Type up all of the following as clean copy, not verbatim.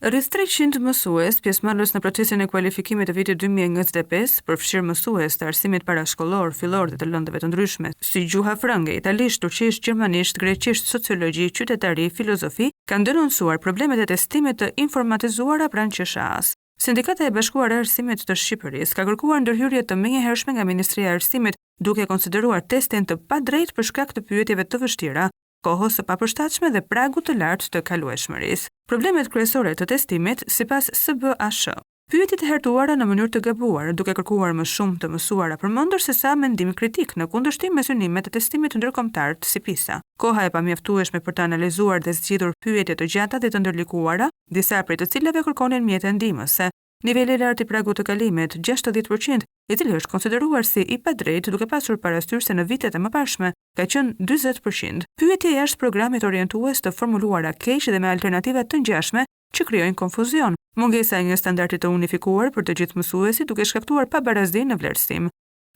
Rreth 300 mësues, pjesëmarrës në procesin e kualifikimit të vitit 2025, përfshirë mësues të arsimit parashkollor, fillor dhe të lëndëve të ndryshme, si gjuha frënge, italisht, turqisht, gjermanisht, greqisht, sociologji, qytetari, filozofi, kanë denoncuar problemet e testimit të informatizuara pranë QSH-s. Sindikata e Bashkuar e Arsimit të Shqipërisë ka kërkuar ndërhyrje të menjëhershme nga Ministria e Arsimit, duke konsideruar testin të padrejtë për shkak të pyetjeve të vështira, kohës së papërshtatshme dhe pragut të lartë të kalueshmërisë. Problemet kryesore të testimit, sipas SBASH. Pyetjet e hartuara në mënyrë të gabuar, duke kërkuar më shumë të mësuara përmendur se sa mendim kritik në kundërshtim me synimet e testimit ndërkombëtar si PISA. Koha e pamjaftueshme për të analizuar dhe zgjidhur pyetje të gjata dhe të ndërlikuara, disa prej të cilave kërkonin mjete ndihmëse. Niveli i lartë i pragut të kalimit, 60%, i cili është konsideruar si i padrejtë duke pasur parasysh se në vitet e mëparshme ka qenë 40%. Pyetje jashtë programit orientues të formuluara keq dhe me alternativa të ngjashme që krijojnë konfuzion. Mungesa e një standardi të unifikuar për të gjithë mësuesit duke shkaktuar pabarazi në vlerësim.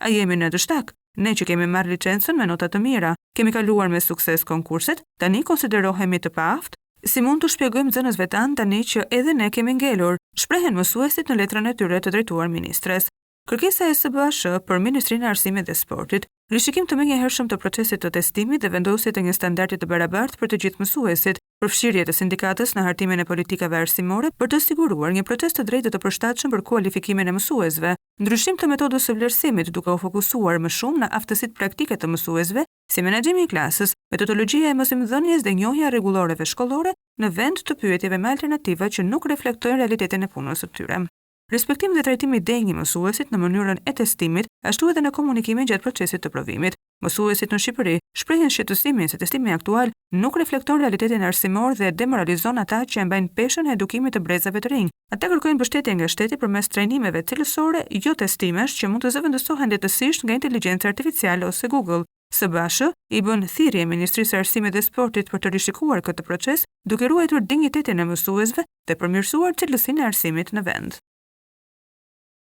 A jemi në dështak? Ne që kemi marrë licencën me nota të mira, kemi kaluar me sukses konkurset, tani konsiderohemi të paaftë? Si mund të shpjegojmë zënësve tanë tani që edhe ne kemi ngelur, shprehen mësuesit në letrën e tyre të drejtuar ministres. Kërkesa e SBASH për Ministrinë e Arsimit dhe Sportit, rishikim të menjëhershëm të procesit të testimit dhe vendosje të një standardi të barabartë për të gjithë mësuesit, përfshirje të sindikatës në hartimin e politikave arsimore për të siguruar një proces të drejtë të përshtatshëm për kualifikimin e mësuesve, ndryshim të metodës së vlerësimit duke u fokusuar më shumë në aftësitë praktike të mësuesve, si menaxhimi i klasës, metodologjia e mësimdhënies dhe njohja e rregulloreve shkollore në vend të pyetjeve me alternativa që nuk reflektojnë realitetin e punës së tyre. Respektimi dhe trajtimi i denjë i mësuesit në mënyrën e testimit, ashtu edhe në komunikimin gjatë procesit të provimit. Mësuesit në Shqipëri shprehin shqetësimin se testimi aktual nuk reflekton realitetin arsimor dhe demoralizon ata që e mbajnë peshën e edukimit të brezave të rinj. Ata kërkojnë mbështetje nga shteti përmes trajnimeve cilësore, jo testimesh që mund të zëvendësohen lehtësisht nga inteligjenca artificiale ose Google. SBASH i bën thirrje Ministrisë së Arsimit dhe Sportit për të rishikuar këtë proces, duke ruajtur dinjitetin e mësuesve dhe përmirësuar cilësinë e arsimit në vend.